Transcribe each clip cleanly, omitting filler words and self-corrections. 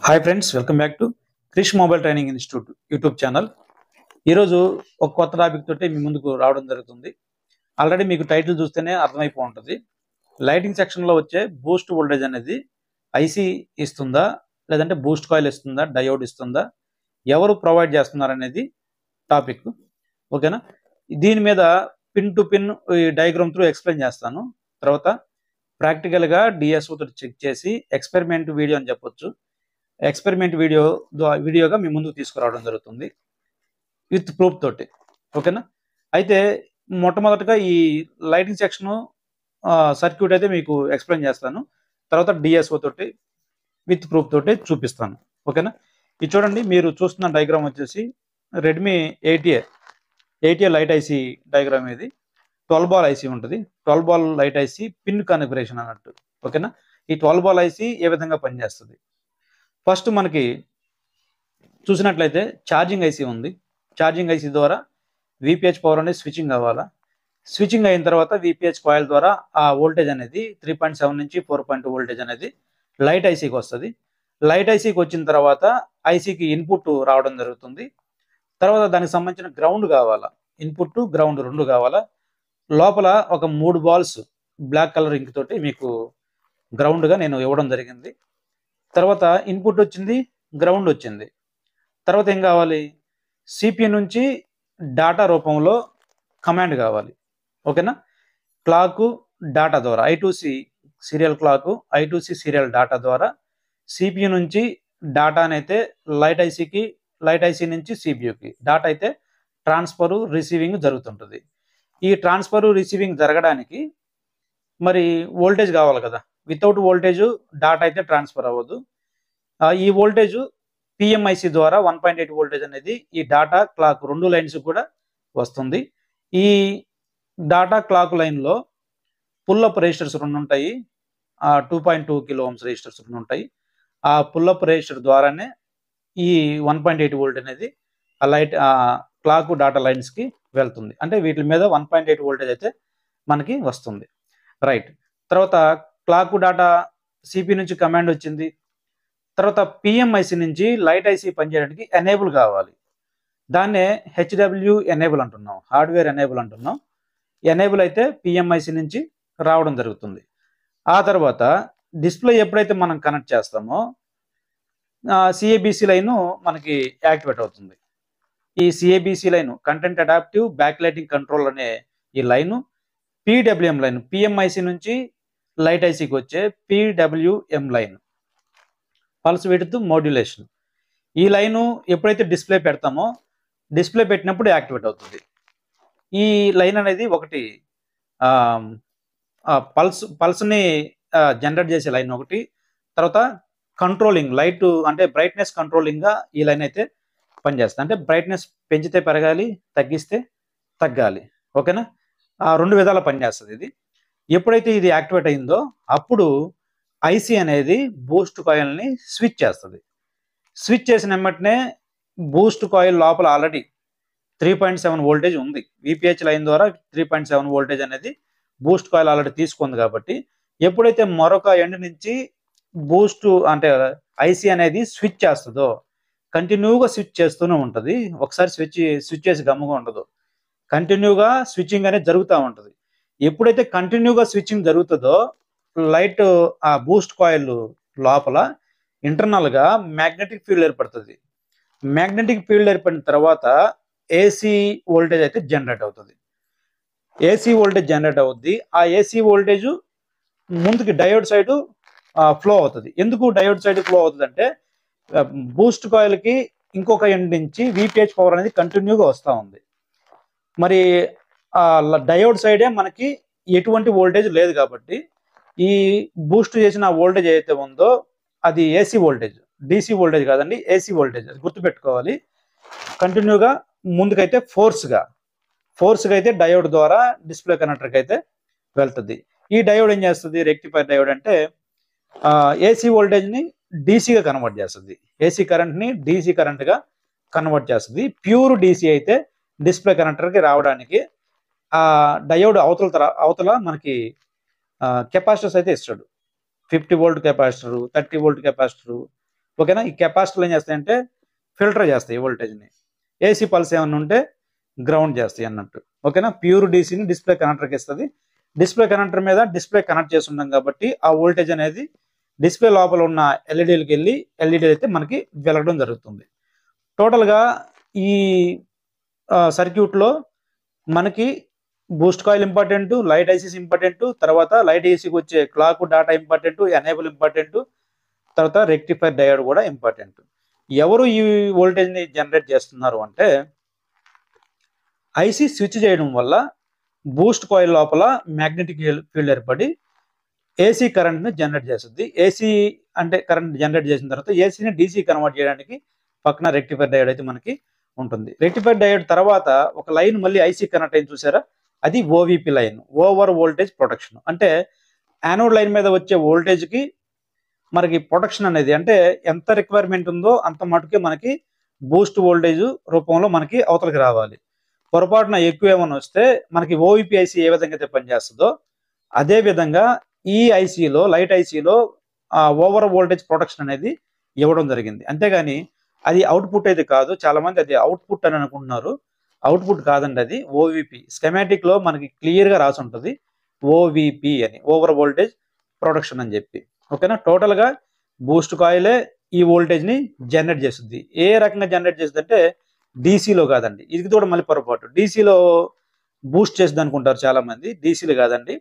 Hi friends, welcome back to Krish mobile training institute YouTube channel. ఈరోజు ఒక కొత్త topic తోటి మీ ముందుకు రావడం జరుగుతుంది. ఆల్రెడీ మీకు టైటిల్ చూస్తేనే అర్థమైపో ఉంటుంది. లైటింగ్ సెక్షన్లో వచ్చే బూస్ట్ వోల్టేజ్ అనేది ఐసీ ఇస్తుందా, లేదంటే బూస్ట్ కాయిల్ ఇస్తుందా, డయోడ్ ఇస్తుందా, ఎవరు ప్రొవైడ్ చేస్తున్నారనేది టాపిక్. ఓకేనా? దీని మీద పిన్ టు పిన్ ఈ డయాగ్రామ్ త్రూ ఎక్స్ప్లెయిన్ చేస్తాను. తర్వాత ప్రాక్టికల్గా డిఎస్ఓ తోటి చెక్ చేసి ఎక్స్పెరిమెంట్ వీడియో అని చెప్పొచ్చు, ఎక్స్పెరిమెంట్ వీడియోగా మీ ముందుకు తీసుకురావడం జరుగుతుంది విత్ ప్రూఫ్ తోటి. ఓకేనా? అయితే మొట్టమొదటిగా ఈ లైటింగ్ సెక్షన్ సర్క్యూట్ అయితే మీకు ఎక్స్ప్లెయిన్ చేస్తాను. తర్వాత డిఎస్ఓ తోటి విత్ ప్రూఫ్ తోటి చూపిస్తాను. ఓకేనా? ఇది చూడండి, మీరు చూస్తున్న డయాగ్రామ్ వచ్చేసి Redmi 8A light IC diagram. ఇది 12 బాల్ ఐసీ ఉంటుంది. 12 ball light IC pin configuration అన్నట్టు. ఓకేనా? ఈ 12 బాల్ ఐసీ ఏ విధంగా పనిచేస్తుంది? ఫస్ట్ మనకి చూసినట్లయితే ఛార్జింగ్ ఐసీ ఉంది. ఛార్జింగ్ ఐసీ ద్వారా విపిహెచ్ పవర్ అనేది స్విచ్చింగ్ అవ్వాలా. స్విచ్చింగ్ అయిన తర్వాత విపిహెచ్ కాయిల్ ద్వారా ఆ వోల్టేజ్ అనేది 3.7 నుంచి 4.2 వోల్టేజ్ అనేది లైట్ ఐసీకి వస్తుంది. లైట్ ఐసీకి వచ్చిన తర్వాత ఐసీకి ఇన్పుట్ రావడం జరుగుతుంది. తర్వాత దానికి సంబంధించిన గ్రౌండ్ కావాలా, ఇన్పుట్ గ్రౌండ్ రెండు కావాలా. లోపల ఒక 3 బాల్స్ బ్లాక్ కలర్ ఇంక్ తోటి మీకు గ్రౌండ్గా నేను ఇవ్వడం జరిగింది. తర్వాత ఇన్పుట్ వచ్చింది, గ్రౌండ్ వచ్చింది. తర్వాత ఏం కావాలి? సిపియు నుంచి డాటా రూపంలో కమాండ్ కావాలి. ఓకేనా? క్లాకు డాటా ద్వారా I2C serial clock, I2C serial data ద్వారా సిపియు నుంచి డాటానైతే లైట్ ఐసీ నుంచి సిపియుకి డాటా అయితే ట్రాన్స్ఫరు రిసీవింగ్ జరుగుతుంటుంది. ఈ ట్రాన్స్ఫరు రిసీవింగ్ జరగడానికి మరి వోల్టేజ్ కావాలి కదా. వితౌట్ వోల్టేజ్ డాటా అయితే ట్రాన్స్ఫర్ అవ్వదు. ఈ వోల్టేజ్ పిఎంఐసి ద్వారా 1.8 వోల్టేజ్ అనేది ఈ డాటా క్లాక్ రెండు లైన్స్ కూడా వస్తుంది. ఈ డాటా క్లాక్ లైన్లో పుల్లప్ రెజిస్టర్స్ రెండు ఉంటాయి, 2.2 కిలో ఓమ్స్ రెజిస్టర్స్ రెండు ఉంటాయి. ఆ పుల్లప్ రెజిస్టర్ ద్వారానే ఈ 1.8 వోల్ట్ అనేది ఆ క్లాక్ డాటా లైన్స్కి వెళ్తుంది. అంటే వీటి మీద 1.8 వోల్టేజ్ అయితే మనకి వస్తుంది. రైట్. తర్వాత క్లాక్ డాటా సిపి నుంచి కమాండ్ వచ్చింది. తర్వాత పిఎంఐసి నుంచి లైట్ ఐసీ పనిచేయడానికి ఎనేబుల్ కావాలి. దాన్నే హెచ్డబ్ల్యూ ఎనేబుల్ అంటున్నాం, హార్డ్వేర్ ఎనేబుల్ అంటున్నాం. ఎనేబుల్ అయితే పిఎంఐసి నుంచి రావడం జరుగుతుంది. ఆ తర్వాత డిస్ప్లే ఎప్పుడైతే మనం కనెక్ట్ చేస్తామో సిఏబిసి లైను మనకి యాక్టివేట్ అవుతుంది. ఈ CABC line content adaptive back lighting control అనే ఈ లైను పిడబ్ల్యూఎం లైన్, పిఎంఐసి నుంచి లైట్ ఐసీకి వచ్చే పిడబ్ల్యూఎం లైన్, పల్స్ విడ్త్ మోడ్యులేషన్. ఈ లైను ఎప్పుడైతే డిస్ప్లే పెడతామో డిస్ప్లే పెట్టినప్పుడు యాక్టివేట్ అవుతుంది. ఈ లైన్ అనేది ఒకటి పల్స్ని జనరేట్ చేసే లైన్ ఒకటి. తర్వాత కంట్రోలింగ్ లైట్ అంటే బ్రైట్నెస్ కంట్రోలింగ్గా ఈ లైన్ అయితే పనిచేస్తుంది. అంటే బ్రైట్నెస్ పెంచితే పెరగాలి, తగ్గిస్తే తగ్గాలి. ఓకేనా? రెండు విధాల పనిచేస్తుంది ఇది. ఎప్పుడైతే ఇది యాక్టివేట్ అయిందో అప్పుడు ఐసీ అనేది బూస్ట్ కాయిల్ని స్విచ్ చేస్తుంది. స్విచ్ చేసిన వెంటనే బూస్ట్ కాయిల్ లోపల ఆల్రెడీ 3.7 వోల్టేజ్ ఉంది. విపిహెచ్ లైన్ ద్వారా 3.7 వోల్టేజ్ అనేది బూస్ట్ కాయిల్ ఆల్రెడీ తీసుకుంది. కాబట్టి ఎప్పుడైతే మరొక ఎండ్ నుంచి బూస్ట్ అంటే ఐసీ అనేది స్విచ్ చేస్తుందో కంటిన్యూగా స్విచ్ చేస్తూనే ఉంటుంది. ఒకసారి స్విచ్ చేసి గమ్ముగా ఉండదు, కంటిన్యూగా స్విచ్చింగ్ అనేది జరుగుతూ ఉంటుంది. ఎప్పుడైతే కంటిన్యూగా స్విచ్చింగ్ జరుగుతుందో లైట్ ఆ బూస్ట్ కాయిల్ లోపల ఇంటర్నల్గా మ్యాగ్నెటిక్ ఫీల్డ్ ఏర్పడుతుంది. మ్యాగ్నెటిక్ ఫీల్డ్ ఏర్పడిన తర్వాత ఏసీ వోల్టేజ్ అయితే జనరేట్ అవుతుంది. ఏసీ వోల్టేజ్ జనరేట్ అవుద్ది. ఆ ఏసీ వోల్టేజ్ ముందుకి డయోడ్ సైడ్ ఫ్లో అవుతుంది. ఎందుకు డయోడ్ సైడ్ ఫ్లో అవుతుంది అంటే బూస్ట్ కాయిల్కి ఇంకొక ఎండ్ నుంచి విపిహెచ్ పవర్ అనేది కంటిన్యూగా వస్తూ ఉంది. మరి డయోడ్ సైడే మనకి ఎటువంటి వోల్టేజ్ లేదు కాబట్టి ఈ బూస్ట్ చేసిన వోల్టేజ్ ఏదైతే ఉందో అది ఏసీ వోల్టేజ్, డీసీ వోల్టేజ్ కాదండి, ఏసీ వోల్టేజ్. అది గుర్తుపెట్టుకోవాలి. కంటిన్యూగా ముందుకైతే ఫోర్స్గా అయితే డయోడ్ ద్వారా డిస్ప్లే కనెక్టర్కి అయితే వెళ్తుంది. ఈ డయోడ్ ఏం చేస్తుంది? రెక్టిఫైర్ డయోడ్ అంటే ఏసీ వోల్టేజ్ని డీసీగా కన్వర్ట్ చేస్తుంది, ఏసీ కరెంట్ని డీసీ కరెంట్గా కన్వర్ట్ చేస్తుంది. ప్యూర్ డీసీ అయితే డిస్ప్లే కనెక్టర్కి రావడానికి ఆ డయోడ్ అవతల మనకి కెపాసిటర్స్ అయితే ఇస్తాడు. 50 వోల్ట్ కెపాసిటరు, 30 వోల్ట్ కెపాసిటరు, ఓకేనా. ఈ కెపాసిటర్లు ఏం చేస్తాయంటే ఫిల్టర్ చేస్తాయి వోల్టేజ్ని. ఏసీ పల్స్ ఏమన్నా ఉంటే గ్రౌండ్ చేస్తాయి అన్నట్టు. ఓకేనా. ప్యూర్ డీసీని డిస్ప్లే కనెక్టర్కి ఇస్తుంది. డిస్ప్లే కనెక్టర్ మీద డిస్ప్లే కనెక్ట్ చేసి ఉన్నాం కాబట్టి ఆ వోల్టేజ్ అనేది డిస్ప్లే లోపల ఉన్న ఎల్ఈడీలకు వెళ్ళి ఎల్ఈడీ అయితే మనకి వెలగడం జరుగుతుంది. టోటల్గా ఈ సర్క్యూట్లో మనకి Boost coil important, light ICs important, తర్వాత లైట్ ఐసీకి వచ్చే clock data important, enable important, తర్వాత రెక్టిఫైర్ డయోడ్ కూడా ఇంపార్టెంట్. ఎవరు ఈ వోల్టేజ్ని జనరేట్ చేస్తున్నారు అంటే ఐసీ స్విచ్ చేయడం వల్ల బూస్ట్ కాయిల్ లోపల మ్యాగ్నెటిక్ ఫీల్డ్ ఏర్పడి ఏసీ కరెంట్ని జనరేట్ చేస్తుంది. ఏసీ అంటే కరెంట్ జనరేట్ చేసిన తర్వాత ఏసీని డీసీ కన్వర్ట్ చేయడానికి పక్కన రెక్టిఫైర్ డయోడ్ అయితే మనకి ఉంటుంది. రెక్టిఫైర్ డయోడ్ తర్వాత ఒక లైన్ మళ్ళీ ఐసీ కనెక్ట్ అయింది చూసారా, అది ఓవిపి లైన్, ఓవర్ వోల్టేజ్ ప్రొటెక్షన్. అంటే యానోడ్ లైన్ మీద వచ్చే వోల్టేజ్కి మనకి ప్రొటెక్షన్ అనేది అంటే ఎంత రిక్వైర్మెంట్ ఉందో అంత మటుకే మనకి బూస్ట్ వోల్టేజ్ రూపంలో మనకి అవతలకి రావాలి. పొరపాటున ఎక్కువ ఏమైనా వస్తే మనకి ఓవిపి ఐసీ ఏ విధంగా అయితే పనిచేస్తుందో అదే విధంగా ఈ ఐసీలో లైట్ ఐసీలో ఓవర్ వోల్టేజ్ ప్రొటెక్షన్ అనేది ఇవ్వడం జరిగింది. అంతేగాని అది అవుట్పుట్ అయితే కాదు. చాలా మంది అది అవుట్పుట్ అని అనుకుంటున్నారు. అవుట్పుట్ కాదండి, అది ఓవిపి. స్కెమాటిక్ లో మనకి క్లియర్ గా రాసి ఉంటుంది ఓవిపి అని, ఓవర్ వోల్టేజ్ ప్రొటెక్షన్ అని చెప్పి. ఓకేనా. టోటల్ గా బూస్ట్ కాయిలే ఈ వోల్టేజ్ ని జనరేట్ చేస్తుంది. ఏ రకంగా జనరేట్ చేస్తుంది అంటే డీసీలో కాదండి. ఇది కూడా మళ్ళీ పొరపాటు. డీసీలో బూస్ట్ చేస్తుంది అనుకుంటారు చాలా మంది. డీసీలో కాదండి.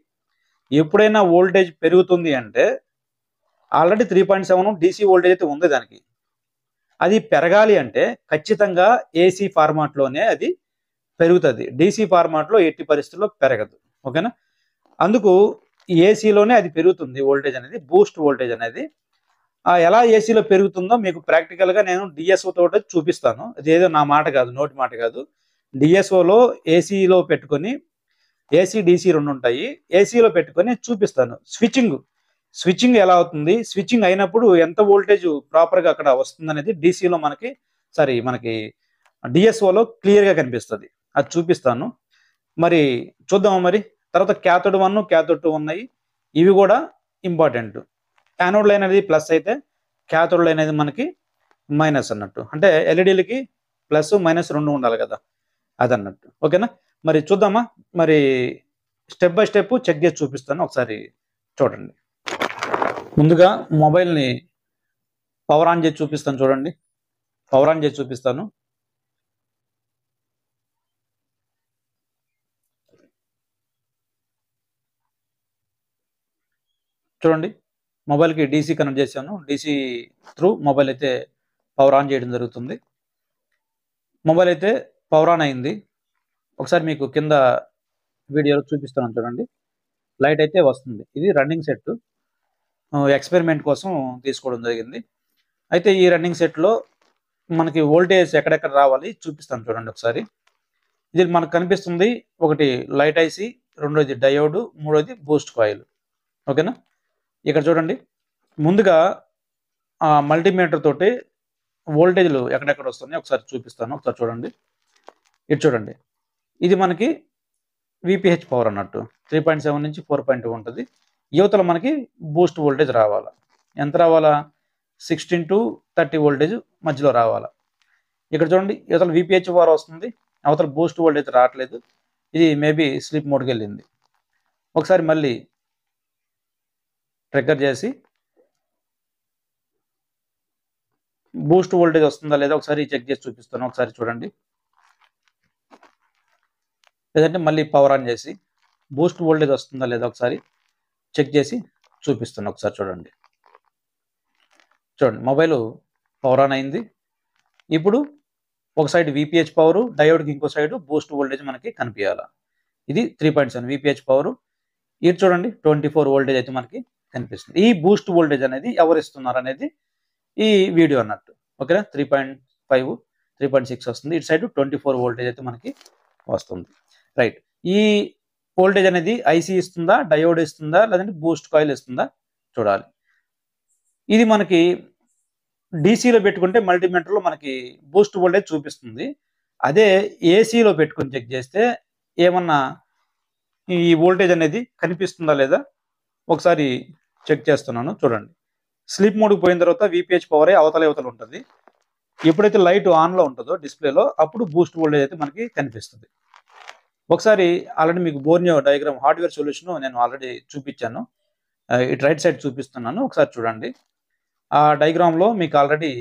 ఎప్పుడైనా వోల్టేజ్ పెరుగుతుంది అంటే ఆల్రెడీ 3.7 డీసీ వోల్టేజ్ అయితే ఉంది దానికి. అది పెరగాలి అంటే ఖచ్చితంగా ఏసీ ఫార్మాట్లోనే అది పెరుగుతుంది. డీసీ ఫార్మాట్లో ఎట్టి పరిస్థితుల్లో పెరగదు. ఓకేనా. అందుకు ఏసీలోనే అది పెరుగుతుంది వోల్టేజ్ అనేది, బూస్ట్ వోల్టేజ్ అనేది. ఎలా ఏసీలో పెరుగుతుందో మీకు ప్రాక్టికల్గా నేను డిఎస్ఓ తోటి చూపిస్తాను. అదేదో నా మాట కాదు, నోటి మాట కాదు. డిఎస్ఓలో ఏసీలో పెట్టుకొని, ఏసీ డీసీ రెండు ఉంటాయి, ఏసీలో పెట్టుకొని చూపిస్తాను. స్విచ్చింగ్ ఎలా అవుతుంది, స్విచ్చింగ్ అయినప్పుడు ఎంత వోల్టేజ్ ప్రాపర్గా అక్కడ వస్తుంది అనేది డీసీలో మనకి డిఎస్ఓలో క్లియర్గా కనిపిస్తుంది. అది చూపిస్తాను. మరి చూద్దాము. మరి తర్వాత క్యాథోడ్ 1, క్యాథోడ్ 2 ఉన్నాయి. ఇవి కూడా ఇంపార్టెంట్. యానోడ్ లైన్ అనేది ప్లస్ అయితే క్యాథోడ్ లైన్ అనేది మనకి మైనస్ అన్నట్టు. అంటే ఎల్ఈడీలకి ప్లస్ మైనస్ రెండు ఉండాలి కదా, అదన్నట్టు. ఓకేనా. మరి చూద్దామా. మరి స్టెప్ బై స్టెప్ చెక్ చేసి చూపిస్తాను, ఒకసారి చూడండి. ముందుగా మొబైల్ని పవర్ ఆన్ చేసి చూపిస్తాను. చూడండి, పవర్ ఆన్ చేసి చూపిస్తాను. చూడండి, మొబైల్కి డీసీ కనెక్ట్ చేశాను. డీసీ త్రూ మొబైల్ అయితే పవర్ ఆన్ చేయడం జరుగుతుంది. మొబైల్ అయితే పవర్ ఆన్ అయింది. ఒకసారి మీకు కింద వీడియోలో చూపిస్తాను. చూడండి, లైట్ అయితే వస్తుంది. ఇది రన్నింగ్ సెట్, ఎక్స్పెరిమెంట్ కోసం తీసుకోవడం జరిగింది. అయితే ఈ రన్నింగ్ సెట్లో మనకి వోల్టేజ్ ఎక్కడెక్కడ రావాలి చూపిస్తాను. చూడండి ఒకసారి. ఇది మనకు కనిపిస్తుంది, ఒకటి లైట్ ఐసీ, రెండోది డయోడ్, మూడోది బూస్ట్ కాయిల్. ఓకేనా. ఇక్కడ చూడండి, ముందుగా మల్టీమీటర్ తోటి వోల్టేజ్లు ఎక్కడెక్కడ వస్తున్నాయి ఒకసారి చూపిస్తాను. ఒకసారి చూడండి. ఇది చూడండి, ఇది మనకి విపిహెచ్ పవర్ అన్నట్టు. 3.7 నుంచి 4.2 ఉంటుంది. యువతల మనకి బూస్ట్ వోల్టేజ్ రావాలా. ఎంత రావాలా? 16 to 30 వోల్టేజ్ మధ్యలో రావాలా. ఇక్కడ చూడండి, యువతల విపిహెచ్ పవర్ వస్తుంది, అవతల బూస్ట్ వోల్టేజ్ రావట్లేదు. ఇది మేబీ స్లీప్ మోడ్కి వెళ్ళింది. ఒకసారి మళ్ళీ ట్రిగ్గర్ చేసి బూస్ట్ వోల్టేజ్ వస్తుందా లేదా ఒకసారి చెక్ చేసి చూపిస్తాను. ఒకసారి చూడండి. లేదంటే మళ్ళీ పవర్ ఆన్ చేసి బూస్ట్ వోల్టేజ్ వస్తుందా లేదా ఒకసారి చెక్ చేసి చూపిస్తాను. ఒకసారి చూడండి. మొబైల్ పవర్ ఆన్ అయింది. ఇప్పుడు ఒక సైడ్ విపిహెచ్ పవర్, డయోడ్కి ఇంకో సైడ్ బూస్ట్ వోల్టేజ్ మనకి కనిపించాలా. ఇది 3.7 విపిహెచ్ పవర్. ఇది చూడండి, 24 వోల్టేజ్ అయితే మనకి కనిపిస్తుంది. ఈ బూస్ట్ వోల్టేజ్ అనేది ఎవరు ఇస్తున్నారు అనేది ఈ వీడియో అన్నట్టు. ఓకేనా. 3.5, 3.6 వస్తుంది. ఇటు సైడ్ 24 వోల్టేజ్ అయితే మనకి వస్తుంది. రైట్. ఈ వోల్టేజ్ అనేది ఐసీ ఇస్తుందా, డయోడ్ ఇస్తుందా, లేదంటే బూస్ట్ కాయిల్ ఇస్తుందా చూడాలి. ఇది మనకి డీసీలో పెట్టుకుంటే మల్టీమీటర్లో మనకి బూస్ట్ వోల్టేజ్ చూపిస్తుంది. అదే ఏసీలో పెట్టుకుని చెక్ చేస్తే ఏమన్నా ఈ వోల్టేజ్ అనేది కనిపిస్తుందా లేదా ఒకసారి చెక్ చేస్తున్నాను. చూడండి, స్లీప్ మోడ్కి పోయిన తర్వాత విపిహెచ్ పవర్ అవతల ఉంటుంది. ఎప్పుడైతే లైట్ ఆన్లో ఉంటుందో డిస్ప్లేలో అప్పుడు బూస్ట్ వోల్టేజ్ అయితే మనకి కనిపిస్తుంది. ఒకసారి ఆల్రెడీ మీకు బోర్నియో డయాగ్రామ్ హార్డ్వేర్ సొల్యూషన్ నేను ఆల్రెడీ చూపించాను. ఇటు రైట్ సైడ్ చూపిస్తున్నాను, ఒకసారి చూడండి. ఆ డయాగ్రామ్లో మీకు ఆల్రెడీ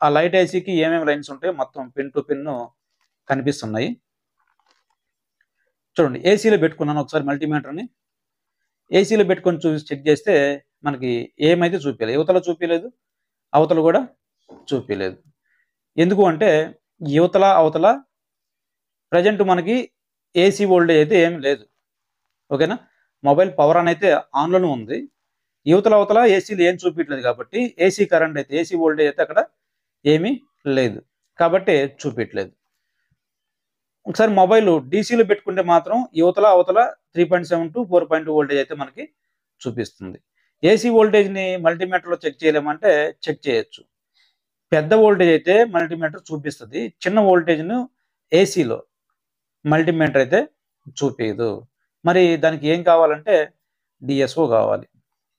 ఆ లైట్ ఐసీకి ఏమేమి లైన్స్ ఉంటాయో మొత్తం పిన్ టు పిన్ కనిపిస్తున్నాయి. చూడండి, ఏసీలో పెట్టుకున్నాను. ఒకసారి మల్టీమీటర్ని ఏసీలో పెట్టుకొని చెక్ చేస్తే మనకి ఏమైతే చూపించలేదు, యువతల చూపించలేదు, అవతల కూడా చూపించలేదు. ఎందుకు అంటే యువతల అవతల ప్రజెంట్ మనకి ఏసీ వోల్టేజ్ అయితే ఏమి లేదు. ఓకేనా, మొబైల్ పవర్ అని అయితే ఆన్లోనే ఉంది. యువతల అవతల ఏసీలు ఏం చూపించలేదు కాబట్టి ఏసీ కరెంట్ అయితే ఏసీ వోల్టేజ్ అయితే అక్కడ ఏమీ లేదు కాబట్టి చూపించలేదు. ఒకసారి మొబైల్ డీసీలో పెట్టుకుంటే మాత్రం యువతల అవతల 3.7 to 4.2 వోల్టేజ్ అయితే మనకి చూపిస్తుంది. ఏసీ వోల్టేజ్ని మల్టీమీటర్లో చెక్ చేయలేమంటే చెక్ చేయొచ్చు. పెద్ద వోల్టేజ్ అయితే మల్టీమీటర్ చూపిస్తుంది, చిన్న వోల్టేజ్ను ఏసీలో మల్టీమీటర్ అయితే చూపించదు. మరి దానికి ఏం కావాలంటే డిఎస్ఓ కావాలి.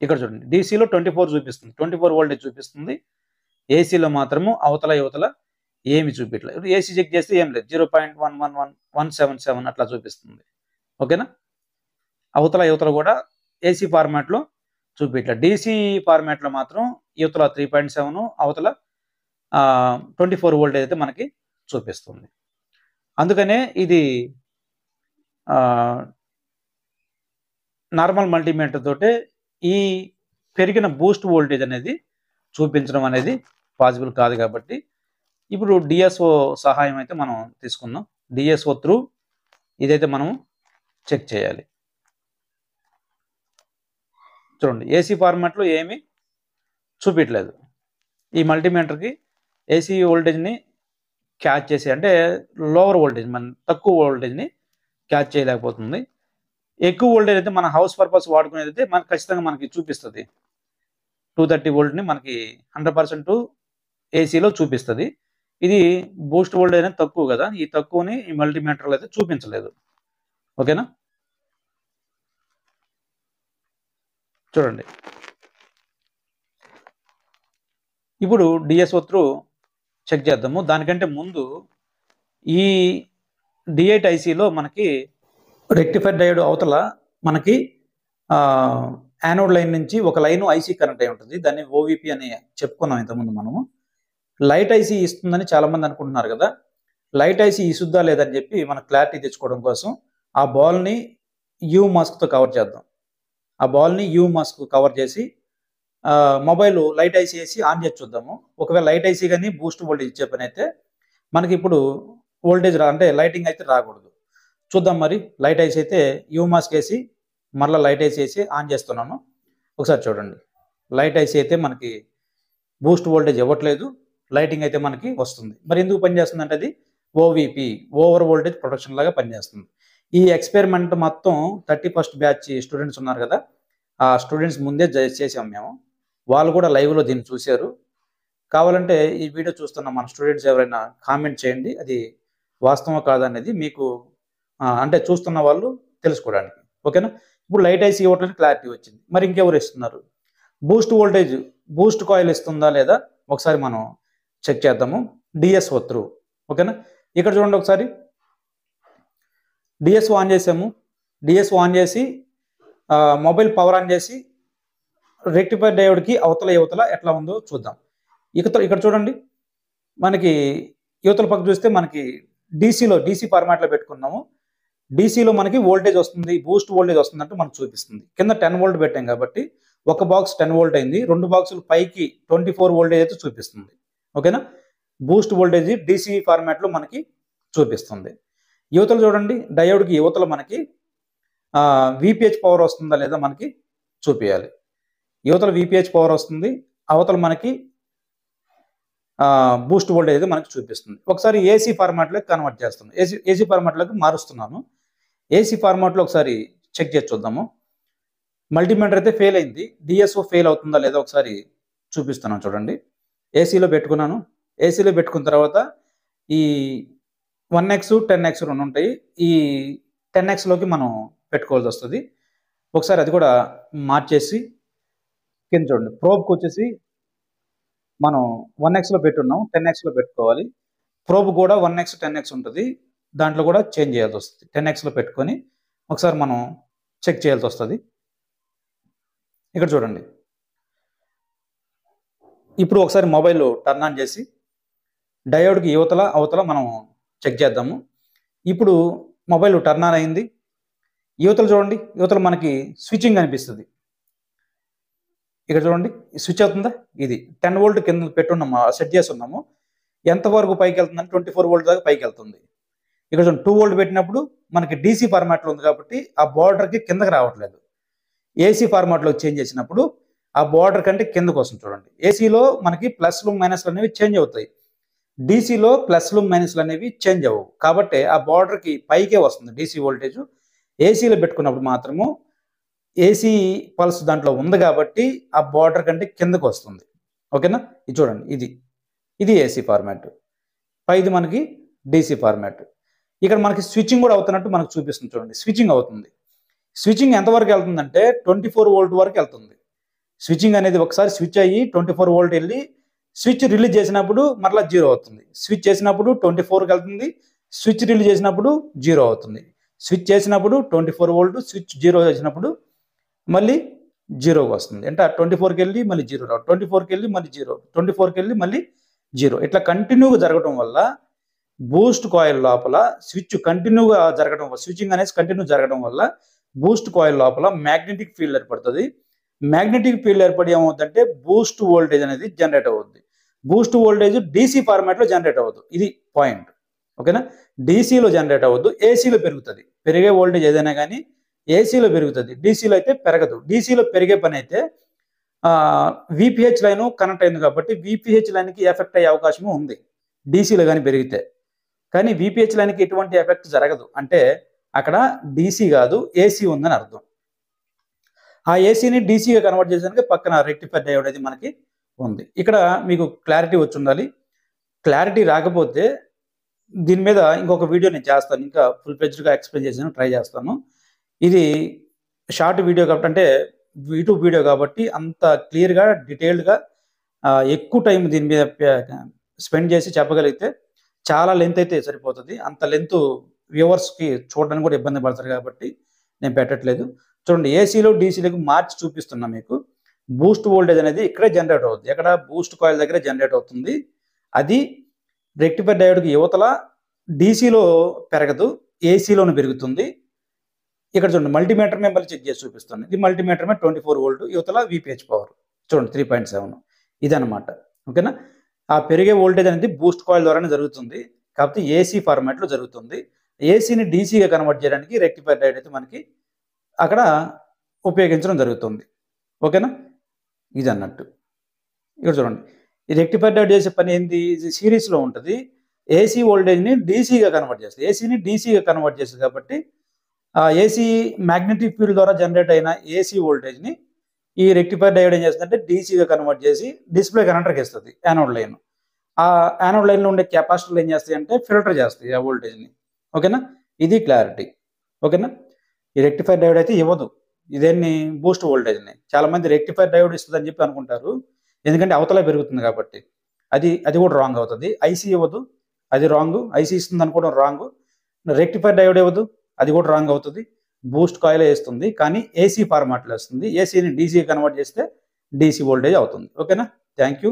ఇక్కడ చూడండి, డీసీలో 24 చూపిస్తుంది, 24 వోల్టేజ్ చూపిస్తుంది. ఏసీలో మాత్రము అవతల యువతల ఏమి చూపించలేదు. ఏసీ చెక్ చేస్తే ఏం లేదు, 0.111177 అట్లా చూపిస్తుంది. ఓకేనా, అవతల యువతల కూడా ఏసీ ఫార్మాట్లో చూపించలేదు. డీసీ ఫార్మాట్లో మాత్రం యువతల 3.7 అవతల 24 వోల్టేజ్ అయితే మనకి చూపిస్తుంది. అందుకనే ఇది నార్మల్ మల్టీమీటర్ తోటే ఈ పెరిగిన బూస్ట్ వోల్టేజ్ అనేది చూపించడం అనేది పాసిబుల్ కాదు. కాబట్టి ఇప్పుడు డిఎస్ఓ సహాయం అయితే మనం తీసుకుందాం. డిఎస్ఓ త్రూ ఇదైతే మనం చెక్ చేయాలి. చూడండి, ఏసీ ఫార్మాట్లో ఏమీ చూపించలేదు. ఈ మల్టీమీటర్కి ఏసీ వోల్టేజ్ని క్యాచ్ చేసి, అంటే లోవర్ వోల్టేజ్ మన తక్కువ వోల్టేజ్ని క్యాచ్ చేయలేకపోతుంది. ఎక్కువ వోల్టేజ్ అయితే మన హౌస్ పర్పస్ వాడుకునేది అయితే మనకు ఖచ్చితంగా మనకి చూపిస్తుంది. 230 వోల్ట్ని మనకి 100% ఏసీలో చూపిస్తుంది. ఇది బూస్ట్ వోల్టేజ్ అనేది తక్కువ కదా, ఈ తక్కువని ఈ మల్టీమీటర్లో అయితే చూపించలేదు. ఓకేనా, చూడండి. ఇప్పుడు డిఎస్ఓ త్రూ చెక్ చేద్దాము. దానికంటే ముందు ఈ D8 ఐసీలో మనకి రెక్టిఫైర్ డయోడ్ అవతల మనకి యానోడ్ లైన్ నుంచి ఒక లైన్ ఐసీ కరెంట్ అయి ఉంటుంది. దాన్ని ఓవిపి అని చెప్పుకున్నాం ఇంతకుముందు మనము. లైట్ ఐసీ ఇస్తుందని చాలామంది అనుకుంటున్నారు కదా. లైట్ ఐసీ ఇస్తుందా లేదని చెప్పి మన క్లారిటీ తెచ్చుకోవడం కోసం ఆ బాల్ని యూ మాస్క్తో కవర్ చేద్దాం. ఆ బాల్ని యూ మాస్క్ కవర్ చేసి మొబైల్ లైట్ ఐసీ వేసి ఆన్ చేసి చూద్దాము. ఒకవేళ లైట్ ఐసీ కానీ బూస్ట్ వోల్టేజ్ ఇచ్చే పని అయితే మనకి ఇప్పుడు వోల్టేజ్ అంటే లైటింగ్ అయితే రాకూడదు. చూద్దాం మరి. లైట్ ఐసీ అయితే యూ మాస్క్ వేసి మళ్ళీ లైట్ ఐసీ వేసి ఆన్ చేస్తున్నాను. ఒకసారి చూడండి, లైట్ ఐసీ అయితే మనకి బూస్ట్ వోల్టేజ్ ఇవ్వట్లేదు, లైటింగ్ అయితే మనకి వస్తుంది. మరి ఎందుకు పనిచేస్తుంది అంటే అది ఓవిపి, ఓవర్ వోల్టేజ్ ప్రొటెక్షన్ లాగా పనిచేస్తుంది. ఈ ఎక్స్పెరిమెంట్ మొత్తం 31st బ్యాచ్ స్టూడెంట్స్ ఉన్నారు కదా, ఆ స్టూడెంట్స్ ముందే చేసాం మేము. వాళ్ళు కూడా లైవ్లో దీన్ని చూశారు. కావాలంటే ఈ వీడియో చూస్తున్న మన స్టూడెంట్స్ ఎవరైనా కామెంట్ చేయండి, అది వాస్తవం కాదనేది మీకు అంటే చూస్తున్న వాళ్ళు తెలుసుకోవడానికి. ఓకేనా, ఇప్పుడు లైట్ ఐసీ ఇవ్వడానికి క్లారిటీ వచ్చింది. మరి ఇంకెవరు ఇస్తున్నారు? బూస్ట్ వోల్టేజ్ బూస్ట్ కాయిల్ ఇస్తుందా లేదా ఒకసారి మనం చెక్ చేద్దాము డిఎస్ఓ త్రూ. ఓకేనా, ఇక్కడ చూడండి ఒకసారి. డిఎస్ఓ ఆన్ చేసాము. డిఎస్ఓ ఆన్ చేసి మొబైల్ పవర్ ఆన్ చేసి రెక్టిఫైర్ డయోడ్కి అవతల యువతల ఎట్లా ఉందో చూద్దాం. ఇక్కడ చూడండి, మనకి యువతల పక్క చూస్తే మనకి డీసీ ఫార్మాట్లో పెట్టుకున్నాము. డీసీలో మనకి వోల్టేజ్ వస్తుంది, బూస్ట్ వోల్టేజ్ వస్తుందంటూ మనకు చూపిస్తుంది. కింద 10 వోల్ట్ పెట్టాం కాబట్టి ఒక బాక్స్ 10 వోల్ట్ అయింది, 2 బాక్సులు పైకి 24 వోల్టేజ్ అయితే చూపిస్తుంది. ఓకేనా, బూస్ట్ వోల్టేజ్ డీసీ ఫార్మాట్లో మనకి చూపిస్తుంది. యువతలు చూడండి, డయోడ్కి యువతల మనకి విపిహెచ్ పవర్ వస్తుందా లేదా మనకి చూపించాలి. యువతల విపిహెచ్ పవర్ వస్తుంది, అవతల మనకి బూస్ట్ వోల్టేజ్ అయితే మనకి చూపిస్తుంది. ఒకసారి ఏసీ ఫార్మాట్లోకి కన్వర్ట్ చేస్తున్నాను, ఏసీ ఫార్మాట్లోకి మారుస్తున్నాను. ఏసీ ఫార్మాట్లో ఒకసారి చెక్ చేసి చూద్దాము. మల్టీమీటర్ అయితే ఫెయిల్ అయింది, డిఎస్ఓ ఫెయిల్ అవుతుందా లేదా ఒకసారి చూపిస్తున్నాను. చూడండి, ఏసీలో పెట్టుకున్నాను. ఏసీలో పెట్టుకున్న తర్వాత ఈ 1x 10x 2 ఉంటాయి. ఈ 10xలోకి మనం పెట్టుకోవాల్సి వస్తుంది. ఒకసారి అది కూడా మార్చేసి కింద చూడండి, ప్రోబ్కి వచ్చేసి మనం 1x లో పెట్టున్నాం, 10x లో పెట్టుకోవాలి. ప్రోబ్ కూడా 1x 10x ఉంటుంది, దాంట్లో కూడా చేంజ్ చేయాల్సి వస్తుంది. 10x లో పెట్టుకొని ఒకసారి మనం చెక్ చేయాల్సి వస్తుంది. ఇక్కడ చూడండి, ఇప్పుడు ఒకసారి మొబైల్ టర్న్ ఆన్ చేసి డయోడ్కి యువతల అవతల మనం చెక్ చేద్దాము. ఇప్పుడు మొబైల్ టర్న్ ఆన్ అయింది. యువతలు చూడండి, యువతలు మనకి స్విచ్చింగ్ అనిపిస్తుంది. ఇక్కడ చూడండి స్విచ్ అవుతుందా, ఇది 10 వోల్ట్ కింద పెట్టున్నాము, సెట్ చేసి ఉన్నాము. ఎంతవరకు పైకి వెళ్తుందంటే 24 వోల్ట్ దాకా పైకి వెళ్తుంది. ఇక్కడ చూడండి 2 వోల్ట్ పెట్టినప్పుడు మనకి డీసీ ఫార్మాట్లో ఉంది కాబట్టి ఆ బార్డర్కి కిందకి రావట్లేదు. ఏసీ ఫార్మాట్లో చేంజ్ చేసినప్పుడు ఆ బార్డర్ కంటే కిందకు వస్తుంది. చూడండి, ఏసీలో మనకి ప్లస్లు మైనస్లు అనేవి చేంజ్ అవుతాయి, డీసీలో ప్లస్లు మైనస్లు అనేవి చేంజ్ అవ్వవు. కాబట్టి ఆ బార్డర్కి పైకే వస్తుంది డీసీ వోల్టేజ్. ఏసీలో పెట్టుకున్నప్పుడు మాత్రము ఏసీ పల్స్ దాంట్లో ఉంది కాబట్టి ఆ బార్డర్ కంటే కిందకు వస్తుంది. ఓకేనా, ఇది చూడండి, ఇది ఏసీ ఫార్మాట్, పైది మనకి డీసీ ఫార్మాట్. ఇక్కడ మనకి స్విచ్చింగ్ కూడా అవుతున్నట్టు మనకు చూపిస్తుంది. చూడండి, స్విచ్చింగ్ అవుతుంది. స్విచ్చింగ్ ఎంతవరకు వెళ్తుందంటే 24 వోల్ట్ వరకు వెళ్తుంది. స్విచ్చింగ్ అనేది ఒకసారి స్విచ్ అయ్యి 24 వోల్ట్ వెళ్ళి స్విచ్ రిలీజ్ చేసినప్పుడు మరలా 0 అవుతుంది. స్విచ్ చేసినప్పుడు 24కి వెళ్తుంది, స్విచ్ రిలీజ్ చేసినప్పుడు 0 అవుతుంది. స్విచ్ చేసినప్పుడు 24 వోల్ట్, స్విచ్ 0 చేసినప్పుడు మళ్ళీ 0కి వస్తుంది. అంటే 24కి వెళ్ళి మళ్ళీ 0 రావు, 24కి వెళ్ళి మళ్ళీ 0, 24కి వెళ్ళి మళ్ళీ 0. ఇట్లా కంటిన్యూగా జరగడం వల్ల బూస్ట్ కాయిల్ లోపల స్విచ్ కంటిన్యూగా జరగడం వల్ల, స్విచ్చింగ్ అనేది కంటిన్యూ జరగడం వల్ల బూస్ట్ కాయిల్ లోపల మ్యాగ్నెటిక్ ఫీల్డ్ ఏర్పడుతుంది. మ్యాగ్నెటిక్ ఫీల్డ్ ఏర్పడి ఏమవుతుందంటే బూస్ట్ వోల్టేజ్ అనేది జనరేట్ అవుతుంది. బూస్ట్ వోల్టేజ్ డీసీ ఫార్మాట్లో జనరేట్ అవ్వదు, ఇది పాయింట్. ఓకేనా, డీసీలో జనరేట్ అవ్వద్దు, ఏసీలో పెరుగుతుంది. పెరిగే వోల్టేజ్ ఏదైనా కానీ ఏసీలో పెరుగుతుంది, డీసీలో అయితే పెరగదు. డీసీలో పెరిగే పని అయితే విపిహెచ్ లైన్ కనెక్ట్ అయింది కాబట్టి విపిహెచ్ లైన్కి ఎఫెక్ట్ అయ్యే అవకాశం ఉంది డీసీలో కానీ పెరిగితే. కానీ విపిహెచ్ లైన్కి ఎటువంటి ఎఫెక్ట్ జరగదు, అంటే అక్కడ డీసీ కాదు ఏసీ ఉందని అర్థం. ఆ ఏసీని డీసీగా కన్వర్ట్ చేసేందుకు పక్కన రెక్టిఫైర్ డయోడ్ అనేది మనకి ఉంది. ఇక్కడ మీకు క్లారిటీ వచ్చి ఉండాలి. క్లారిటీ రాకపోతే దీని మీద ఇంకొక వీడియో నేను చేస్తాను, ఇంకా ఫుల్ ఫ్లెడ్జ్డ్గా ఎక్స్ప్లెయిన్ చేసాను, ట్రై చేస్తాను. ఇది షార్ట్ వీడియో కాబట్టి, అంటే యూట్యూబ్ వీడియో కాబట్టి అంత క్లియర్గా డీటెయిల్డ్గా ఎక్కువ టైం దీని మీద స్పెండ్ చేసి చెప్పగలిగితే చాలా లెంత్ అయితే సరిపోతుంది. అంత లెంత్ వ్యూవర్స్కి చూడడానికి కూడా ఇబ్బంది పడతారు కాబట్టి నేను పెట్టట్లేదు. చూడండి, ఏసీలో డీసీలకు మార్చి చూపిస్తున్నా మీకు. బూస్ట్ వోల్టేజ్ అనేది ఇక్కడే జనరేట్ అవుతుంది, ఎక్కడ బూస్ట్ కాయిల్ దగ్గరే జనరేట్ అవుతుంది. అది రెక్టిఫైర్ డయోడ్కి యువతల డీసీలో పెరగదు, ఏసీలోనే పెరుగుతుంది. ఇక్కడ చూడండి, మల్టీమీటర్ మీద మళ్ళీ చెక్ చేసి చూపిస్తాను. ఇది మల్టీమీటర్ మీద 24 వోల్ట్, యువతల విపిహెచ్ పవర్ చూడండి 3.7, ఇదనమాట. ఓకేనా, ఆ పెరిగే వోల్టేజ్ అనేది బూస్ట్ కాయిల్ ద్వారానే జరుగుతుంది, కాకపోతే ఏసీ ఫార్మాట్లో జరుగుతుంది. ఏసీని డీసీగా కన్వర్ట్ చేయడానికి రెక్టిఫైర్ డయోడ్ అయితే మనకి అక్కడ ఉపయోగించడం జరుగుతుంది. ఓకేనా, ఇది అన్నట్టు. ఇక్కడ చూడండి, ఈ రెక్టిఫైర్ డయోడ్ చేసే పని ఏంది, ఇది సిరీస్లో ఉంటుంది. ఏసీ వోల్టేజ్ని డీసీగా కన్వర్ట్ చేస్తుంది, ఏసీని డీసీగా కన్వర్ట్ చేస్తుంది. కాబట్టి ఆ ఏసీ మ్యాగ్నెటిక్ ఫీల్డ్ ద్వారా జనరేట్ అయిన ఏసీ వోల్టేజ్ని ఈ రెక్టిఫైర్ డయోడ్ ఏం చేస్తుందంటే డీసీగా కన్వర్ట్ చేసి డిస్ప్లే కనెక్టర్కి ఇస్తుంది, యానోడ్ లైన్. ఆ యానోడ్ లైన్లో ఉండే కెపాసిటర్లు ఏం చేస్తాయి అంటే ఫిల్టర్ చేస్తాయి ఆ వోల్టేజ్ని. ఓకేనా, ఇది క్లారిటీ. ఓకేనా, ఈ రెక్టిఫైర్ డయోడ్ అయితే ఇవ్వదు ఇదేన్ని బూస్ట్ వోల్టేజ్ని. చాలామంది రెక్టిఫైర్ డయోడ్ ఇస్తుంది అని చెప్పి అనుకుంటారు, ఎందుకంటే అవతల పెరుగుతుంది కాబట్టి. అది కూడా రాంగ్ అవుతుంది. ఐసీ ఇవ్వదు, అది రాంగ్. ఐసీ ఇస్తుంది అనుకోవడం రాంగ్. రెక్టిఫైర్ డయోడ్ ఇవ్వదు, అది కూడా రాంగ్ అవుతుంది. బూస్ట్ కాయిల్ వేస్తుంది, కానీ ఏసీ ఫార్మాట్లో వస్తుంది. ఏసీని డీసీ కన్వర్ట్ చేస్తే డీసీ వోల్టేజ్ అవుతుంది. ఓకేనా, థ్యాంక్ యూ.